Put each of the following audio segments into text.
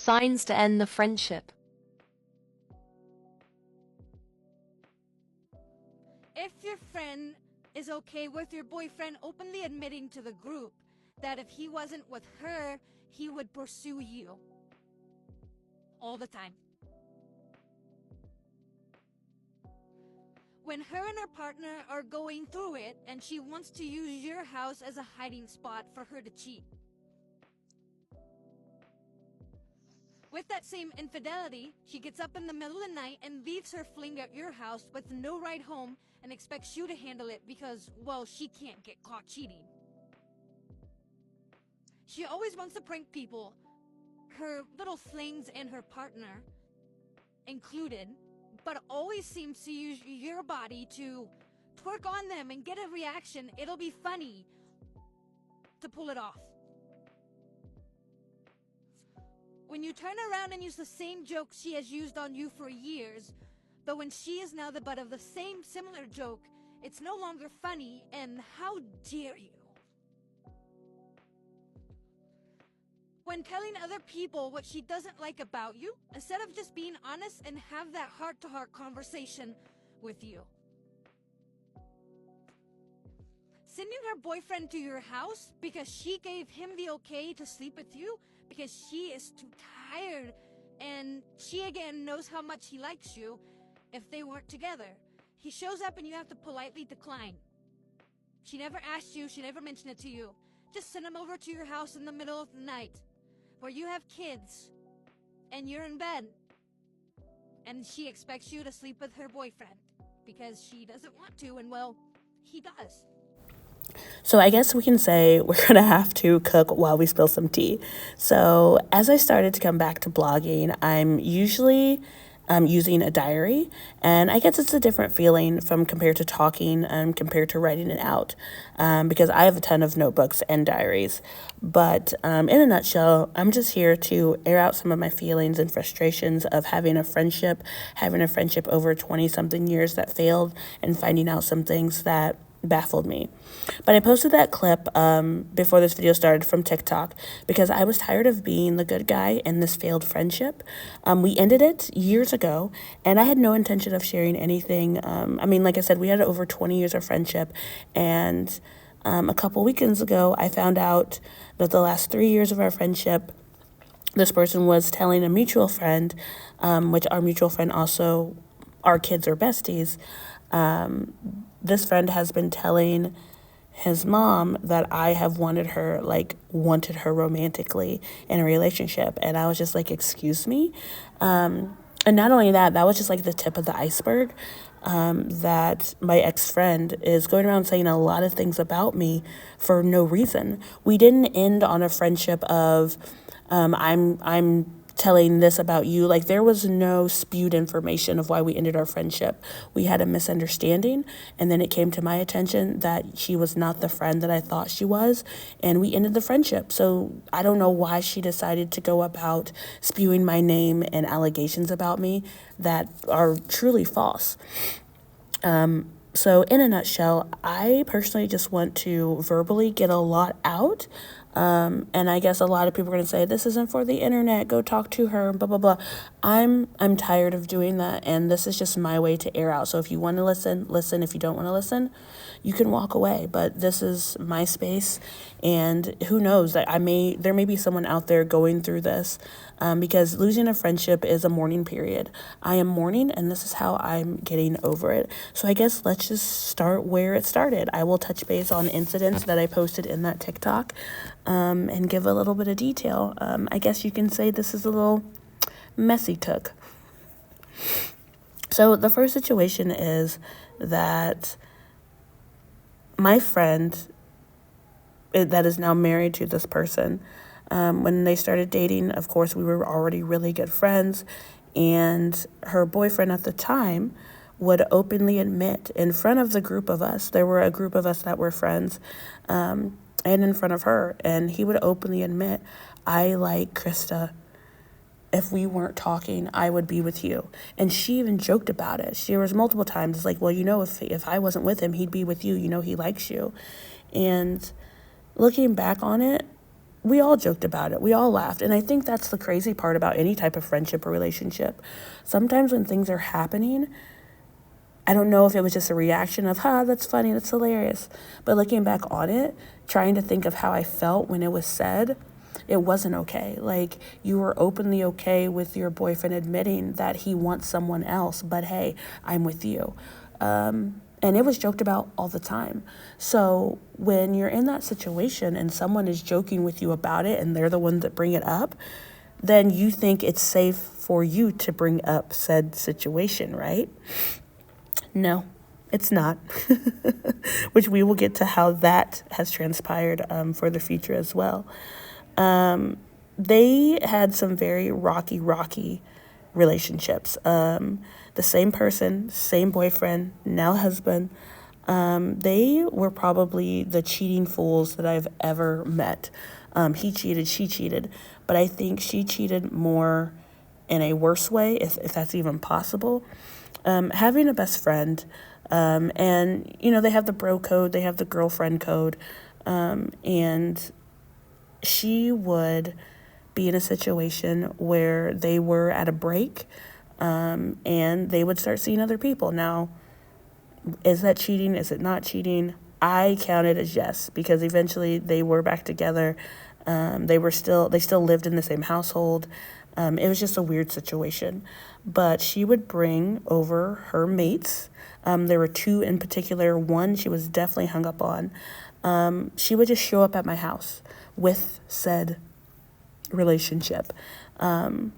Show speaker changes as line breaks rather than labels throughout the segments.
signs to end the friendship.
If your friend is okay with your boyfriend openly admitting to the group that if he wasn't with her, he would pursue you all the time. When her and her partner are going through it and she wants to use your house as a hiding spot for her to cheat. With that same infidelity, she gets up in the middle of the night and leaves her fling at your house with no ride home and expects you to handle it because, well, she can't get caught cheating. She always wants to prank people, her little flings and her partner included, but always seems to use your body to twerk on them and get a reaction. It'll be funny to pull it off. When you turn around and use the same joke she has used on you for years, but when she is now the butt of the same similar joke, it's no longer funny, and how dare you? When telling other people what she doesn't like about you, instead of just being honest and have that heart-to-heart conversation with you. Sending her boyfriend to your house because she gave him the okay to sleep with you because she is too tired and she again knows how much he likes you if they weren't together. He shows up and you have to politely decline. She never asked you, she never mentioned it to you. Just send him over to your house in the middle of the night where you have kids and you're in bed and she expects you to sleep with her boyfriend because she doesn't want to, and well, he does.
So I guess we can say we're going to have to cook while we spill some tea. So as I started to come back to blogging, I'm usually using a diary, and I guess it's a different feeling from compared to talking and compared to writing it out, because I have a ton of notebooks and diaries. But in a nutshell, I'm just here to air out some of my feelings and frustrations of having a friendship over 20-something years that failed, and finding out some things that baffled me. But I posted that clip before this video started from TikTok because I was tired of being the good guy in this failed friendship. We ended it years ago, and I had no intention of sharing anything. I mean, like I said, we had over 20 years of friendship, and a couple weekends ago, I found out that the last 3 years of our friendship, this person was telling a mutual friend, which our mutual friend also, our kids are besties. This friend has been telling his mom that I have wanted her romantically in a relationship. And I was just like, excuse me? And not only that, that was just like the tip of the iceberg, that my ex-friend is going around saying a lot of things about me for no reason. We didn't end on a friendship of, I'm telling this about you. Like, there was no spewed information of why we ended our friendship. We had a misunderstanding, and then it came to my attention that she was not the friend that I thought she was, and we ended the friendship. So I don't know why she decided to go about spewing my name and allegations about me that are truly false. So in a nutshell, I personally just want to verbally get a lot out. And I guess a lot of people are going to say, this isn't for the internet, go talk to her, blah, blah, blah. I'm tired of doing that, and this is just my way to air out. So if you want to listen, listen. If you don't want to listen, you can walk away. But this is my space, and who knows, that there may be someone out there going through this, because losing a friendship is a mourning period. I am mourning, and this is how I'm getting over it. So I guess let's just start where it started. I will touch base on incidents that I posted in that TikTok, and give a little bit of detail. I guess you can say this is a little messy took. So the first situation is that my friend that is now married to this person, when they started dating, of course, we were already really good friends, and her boyfriend at the time would openly admit in front of the group of us, there were a group of us that were friends, and in front of her, and he would openly admit, I like Krista. If we weren't talking, I would be with you. And she even joked about it. There was multiple times, it's like, well, if I wasn't with him, he'd be with you. He likes you. And looking back on it, we all joked about it. We all laughed. And I think that's the crazy part about any type of friendship or relationship. Sometimes when things are happening, I don't know if it was just a reaction of, that's funny, that's hilarious. But looking back on it, trying to think of how I felt when it was said, it wasn't okay. Like, you were openly okay with your boyfriend admitting that he wants someone else, but hey, I'm with you. And it was joked about all the time. So when you're in that situation and someone is joking with you about it and they're the ones that bring it up, then you think it's safe for you to bring up said situation, right? No, it's not. Which we will get to how that has transpired for the future as well. They had some very rocky relationships. The same person, same boyfriend, now husband. They were probably the cheating fools that I've ever met. He cheated, she cheated, but I think she cheated more in a worse way, if that's even possible. Having a best friend, and, they have the bro code, they have the girlfriend code, and she would be in a situation where they were at a break, and they would start seeing other people. Now, is that cheating? Is it not cheating? I count it as yes, because eventually they were back together. They still lived in the same household. It was just a weird situation. But she would bring over her mates. There were two in particular. One she was definitely hung up on. She would just show up at my house with said relationship. And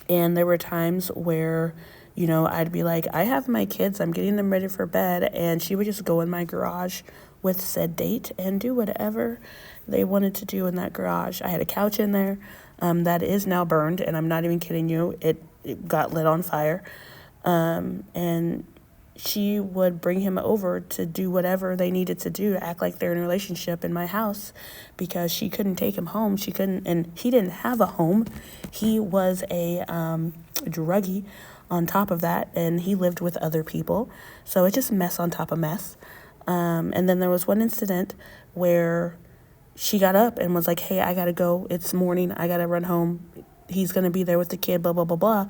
there were times where, I'd be like, I have my kids, I'm getting them ready for bed. And she would just go in my garage with said date and do whatever they wanted to do in that garage. I had a couch in there that is now burned, and I'm not even kidding you. It got lit on fire. And she would bring him over to do whatever they needed to do, act like they're in a relationship in my house, because she couldn't take him home. She couldn't, and he didn't have a home. He was a druggie on top of that, and he lived with other people. So it's just mess on top of mess. And then there was one incident where she got up and was like, hey, I gotta go. It's morning. I gotta run home. He's going to be there with the kid, blah, blah, blah, blah.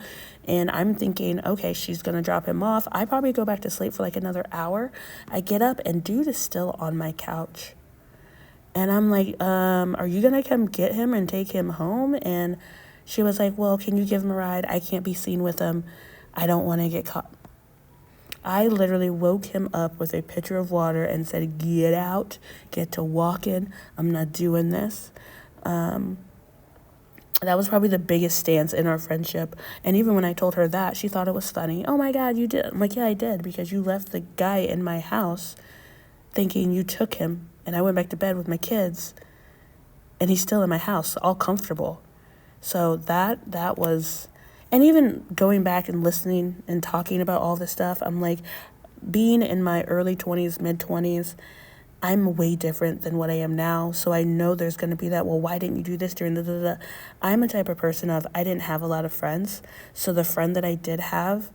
And I'm thinking, okay, she's going to drop him off. I probably go back to sleep for like another hour. I get up and dude is still on my couch. And I'm like, are you going to come get him and take him home? And she was like, well, can you give him a ride? I can't be seen with him. I don't want to get caught. I literally woke him up with a pitcher of water and said, get out, get to walking. I'm not doing this. That was probably the biggest stance in our friendship. And even when I told her that, she thought it was funny. Oh my God, you did. I'm like, yeah, I did, because you left the guy in my house thinking you took him. And I went back to bed with my kids, and he's still in my house, all comfortable. So that was, and even going back and listening and talking about all this stuff, I'm like, being in my early 20s, mid 20s, I'm way different than what I am now. So I know there's going to be that, well, why didn't you do this during the. I'm a type of person of, I didn't have a lot of friends. So the friend that I did have,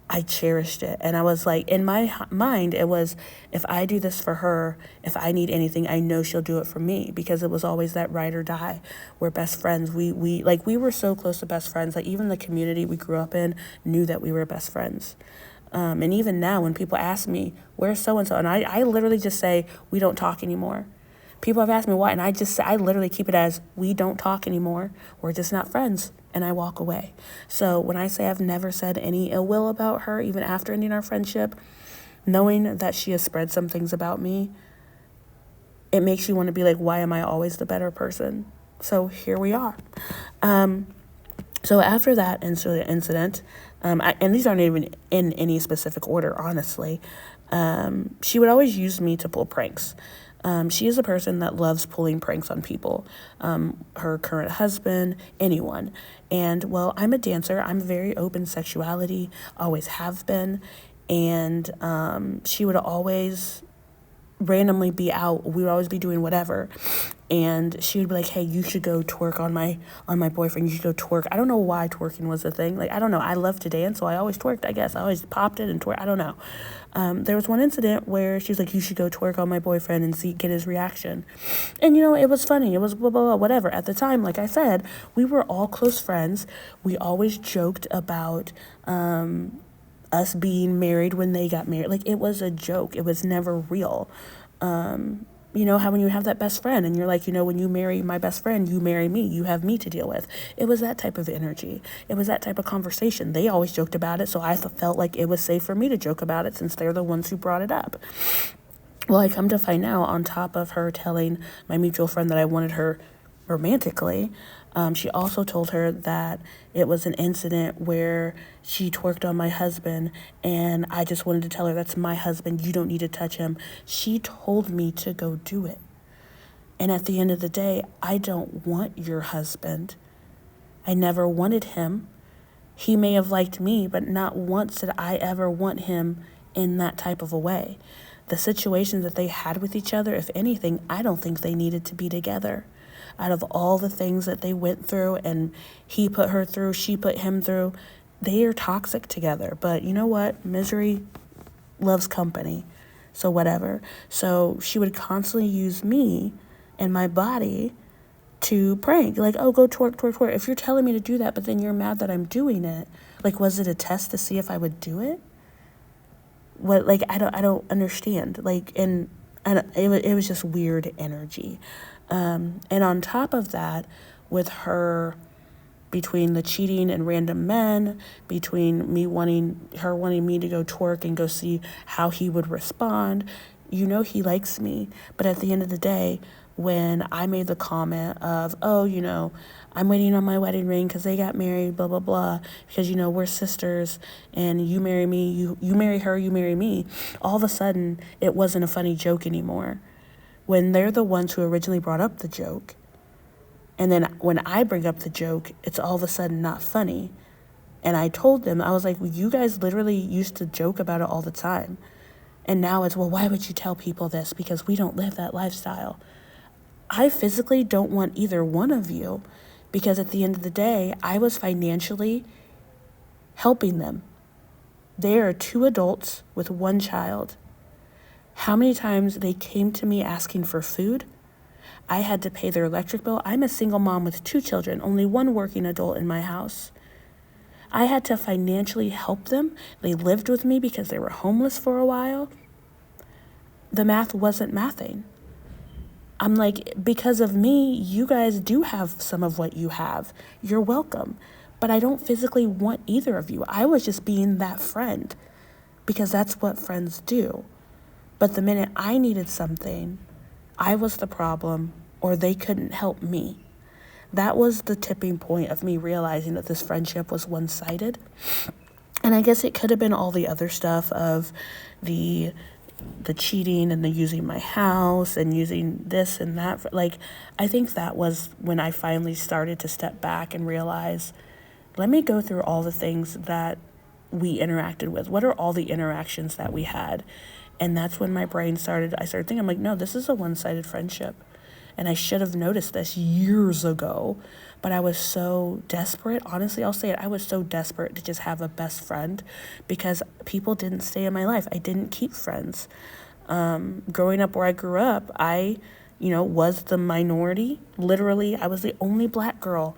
I cherished it. And I was like, in my mind, it was, if I do this for her, if I need anything, I know she'll do it for me, because it was always that ride or die. We're best friends. We were so close to best friends. Like, even the community we grew up in knew that we were best friends. And even now when people ask me, where's so-and-so? And I literally just say, we don't talk anymore. People have asked me why, and I literally keep it as, we don't talk anymore. We're just not friends. And I walk away. So when I say I've never said any ill will about her, even after ending our friendship, knowing that she has spread some things about me, it makes you want to be like, why am I always the better person? So here we are. So after that incident, and these aren't even in any specific order, honestly, she would always use me to pull pranks. She is a person that loves pulling pranks on people, her current husband, anyone. And, well, I'm a dancer. I'm very open sexuality, always have been. And she would always randomly be out. We would always be doing whatever. and she would be like, hey, you should go twerk on my boyfriend. You should go twerk. I don't know why twerking was a thing. Like, I don't know. I love to dance, so I always twerked, I guess. I always popped it and twerked. I don't know. There was one incident where she was like, you should go twerk on my boyfriend and get his reaction. And, it was funny. It was blah, blah, blah, whatever. At the time, like I said, we were all close friends. We always joked about us being married when they got married. Like, it was a joke. It was never real. How when you have that best friend and you're like, when you marry my best friend, you marry me, you have me to deal with. It was that type of energy. It was that type of conversation. They always joked about it, so I felt like it was safe for me to joke about it since they're the ones who brought it up. Well, I come to find out, on top of her telling my mutual friend that I wanted her romantically, she also told her that it was an incident where she twerked on my husband, and I just wanted to tell her, that's my husband, you don't need to touch him. She told me to go do it. And at the end of the day, I don't want your husband. I never wanted him. He may have liked me, but not once did I ever want him in that type of a way. The situations that they had with each other, if anything, I don't think they needed to be together. Out of all the things that they went through, and he put her through, she put him through, they are toxic together. But you know what? Misery loves company. So whatever. So she would constantly use me and my body to prank. Like, oh, go twerk, twerk, twerk. If you're telling me to do that, but then you're mad that I'm doing it, like, was it a test to see if I would do it? What, like, I don't understand. Like, and it was just weird energy. And on top of that, with her, between the cheating and random men, between her wanting me to go twerk and go see how he would respond, he likes me. But at the end of the day, when I made the comment of, oh, I'm waiting on my wedding ring because they got married, blah, blah, blah, because, we're sisters, and you marry me, you marry her, you marry me, all of a sudden, it wasn't a funny joke anymore. When they're the ones who originally brought up the joke, and then when I bring up the joke, it's all of a sudden not funny. And I told them, I was like, well, you guys literally used to joke about it all the time. And now it's, well, why would you tell people this? Because we don't live that lifestyle. I physically don't want either one of you, because at the end of the day, I was financially helping them. They are 2 adults with 1 child. How many times they came to me asking for food? I had to pay their electric bill. I'm a single mom with 2 children, only 1 working adult in my house. I had to financially help them. They lived with me because they were homeless for a while. The math wasn't mathing. I'm like, because of me, you guys do have some of what you have. You're welcome. But I don't physically want either of you. I was just being that friend, because that's what friends do. But the minute I needed something, I was the problem, or they couldn't help me. That was the tipping point of me realizing that this friendship was one-sided. And I guess it could have been all the other stuff of the cheating and the using my house and using this and that. Like, I think that was when I finally started to step back and realize, let me go through all the things that we interacted with. What are all the interactions that we had? And that's when I started thinking, I'm like, no, this is a one-sided friendship. And I should have noticed this years ago, but I was so desperate. Honestly, I'll say it. I was so desperate to just have a best friend, because people didn't stay in my life. I didn't keep friends. Growing up where I grew up, I, was the minority. Literally, I was the only Black girl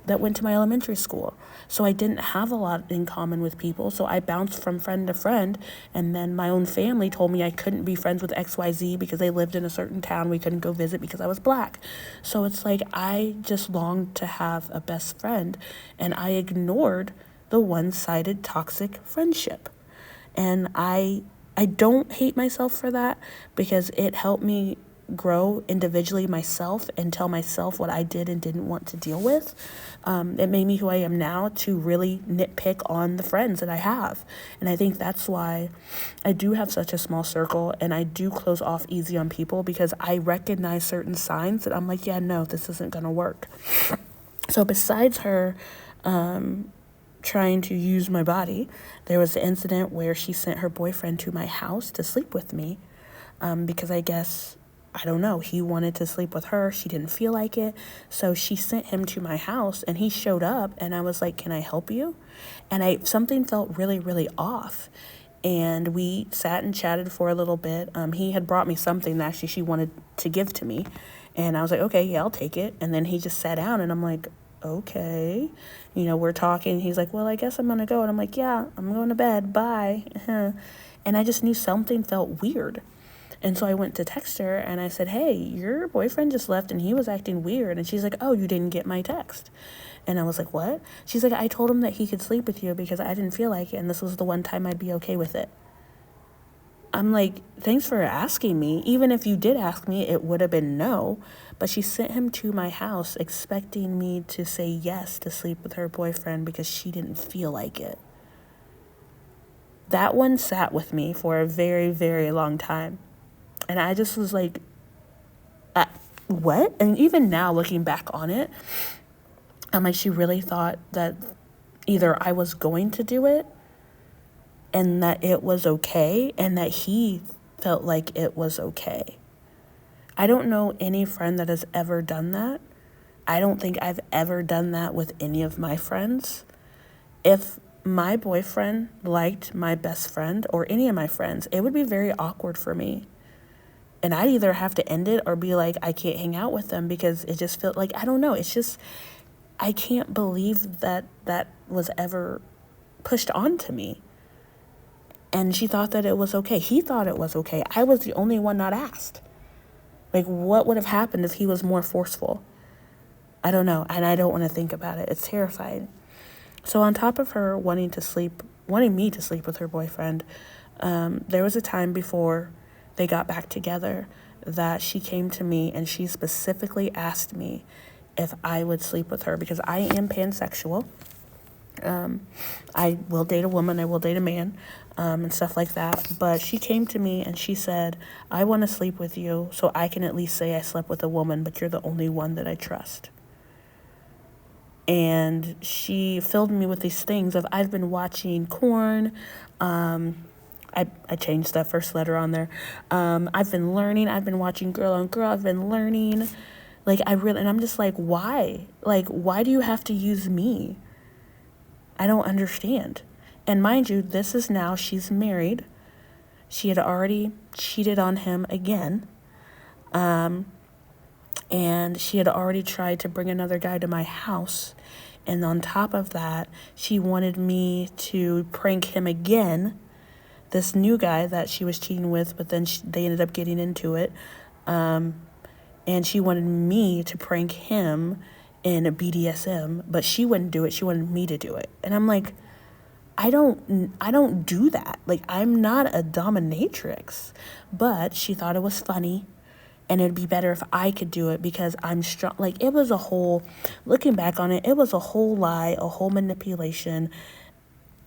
that went to my elementary school. So I didn't have a lot in common with people. So I bounced from friend to friend. And then my own family told me I couldn't be friends with XYZ because they lived in a certain town. We couldn't go visit because I was Black. So it's like, I just longed to have a best friend. And I ignored the one-sided toxic friendship. And I don't hate myself for that, because it helped me grow individually myself and tell myself what I did and didn't want to deal with. It made me who I am now, to really nitpick on the friends that I have. And I think that's why I do have such a small circle, and I do close off easy on people, because I recognize certain signs that I'm like, yeah, no, this isn't going to work. So besides her trying to use my body, there was the incident where she sent her boyfriend to my house to sleep with me, because I guess I don't know, he wanted to sleep with her. She didn't feel like it. So she sent him to my house and he showed up and I was like, can I help you? And something felt really, really off. And we sat and chatted for a little bit. He had brought me something that actually she wanted to give to me. And I was like, okay, yeah, I'll take it. And then he just sat down and I'm like, okay. We're talking. He's like, well, I guess I'm going to go. And I'm like, yeah, I'm going to bed. Bye. And I just knew something felt weird. And so I went to text her and I said, hey, your boyfriend just left and he was acting weird. And she's like, oh, you didn't get my text. And I was like, what? She's like, I told him that he could sleep with you because I didn't feel like it. And this was the one time I'd be okay with it. I'm like, thanks for asking me. Even if you did ask me, it would have been no. But she sent him to my house expecting me to say yes to sleep with her boyfriend because she didn't feel like it. That one sat with me for a very, very long time. And I just was like, what? And even now, looking back on it, I'm like, she really thought that either I was going to do it and that it was okay and that he felt like it was okay. I don't know any friend that has ever done that. I don't think I've ever done that with any of my friends. If my boyfriend liked my best friend or any of my friends, it would be very awkward for me. And I'd either have to end it or be like, I can't hang out with them because it just felt like, I don't know. It's just, I can't believe that was ever pushed onto me. And she thought that it was okay. He thought it was okay. I was the only one not asked. Like, what would have happened if he was more forceful? I don't know. And I don't want to think about it. It's terrifying. So on top of her wanting me to sleep with her boyfriend, there was a time before they got back together that she came to me and she specifically asked me if I would sleep with her because I am pansexual. I will date a woman, I will date a man, and stuff like that. But she came to me and she said, I want to sleep with you so I can at least say I slept with a woman, but you're the only one that I trust. And she filled me with these things of, I've been watching corn, I changed that first letter on there. I've been learning. I've been watching Girl on Girl. I've been learning. And I'm just like, why? Like, why do you have to use me? I don't understand. And mind you, this is now, she's married. She had already cheated on him again. And she had already tried to bring another guy to my house. And on top of that, she wanted me to prank him again. This new guy that she was cheating with, but then they ended up getting into it. And she wanted me to prank him in a BDSM, but she wouldn't do it. She wanted me to do it. And I'm like, I don't do that. Like, I'm not a dominatrix. But she thought it was funny and it'd be better if I could do it because I'm strong. Like, it was looking back on it, it was a whole lie, a whole manipulation,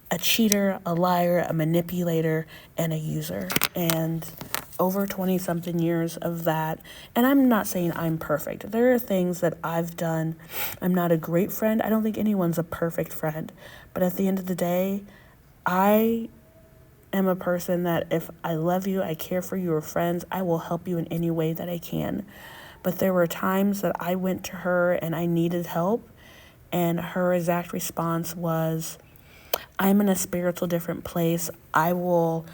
a cheater, a liar, a manipulator, and a user. And over 20-something years of that. And I'm not saying I'm perfect. There are things that I've done. I'm not a great friend. I don't think anyone's a perfect friend. But at the end of the day, I am a person that if I love you, I care for you, or friends, I will help you in any way that I can. But there were times that I went to her and I needed help. And her exact response was, I'm in a spiritual different place. I will,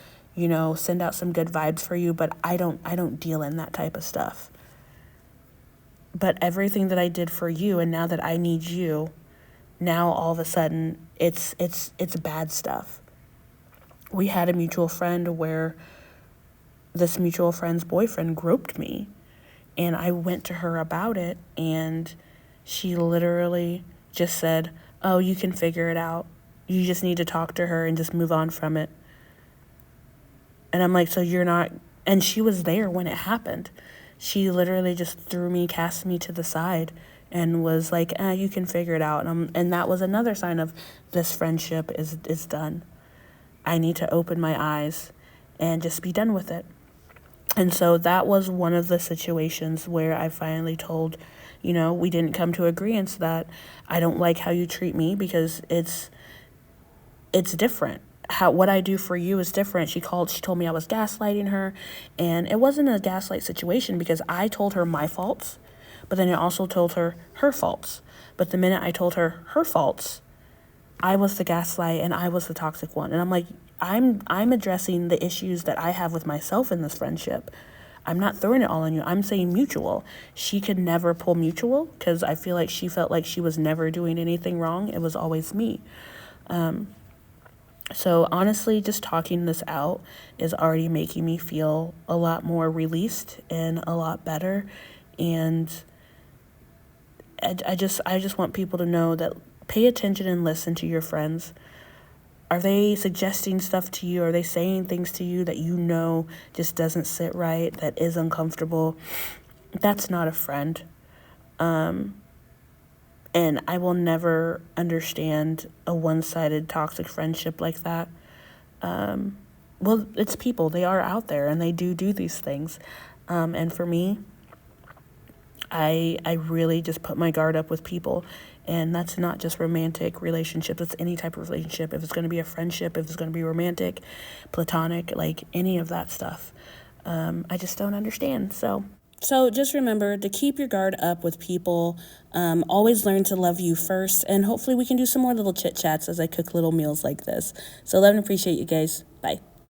send out some good vibes for you, but I don't deal in that type of stuff. But everything that I did for you, and now that I need you, now all of a sudden it's bad stuff. We had a mutual friend where this mutual friend's boyfriend groped me, and I went to her about it, and she literally just said, oh, you can figure it out. You just need to talk to her and just move on from it. And I'm like, so you're not... And she was there when it happened. She literally just cast me to the side and was like, you can figure it out. And that was another sign of this friendship is done. I need to open my eyes and just be done with it. And so that was one of the situations where I finally told, we didn't come to agreement that I don't like how you treat me because it's different. what I do for you is different. She told me I was gaslighting her, and it wasn't a gaslight situation because I told her my faults, but then I also told her her faults. But the minute I told her her faults, I was the gaslight and I was the toxic one. And I'm like, I'm addressing the issues that I have with myself in this friendship. I'm not throwing it all on you. I'm saying mutual. She could never pull mutual because I feel like she felt like she was never doing anything wrong. It was always me. So honestly, just talking this out is already making me feel a lot more released and a lot better. And I just want people to know that pay attention and listen to your friends. Are they suggesting stuff to you? Are they saying things to you that you know just doesn't sit right, that is uncomfortable? That's not a friend. And I will never understand a one-sided toxic friendship like that. Well, it's people. They are out there and they do these things. And for me, I really just put my guard up with people. And that's not just romantic relationships. It's any type of relationship. If it's going to be a friendship, if it's going to be romantic, platonic, like any of that stuff. I just don't understand. So just remember to keep your guard up with people. Always learn to love you first. And hopefully we can do some more little chit chats as I cook little meals like this. So love and appreciate you guys. Bye.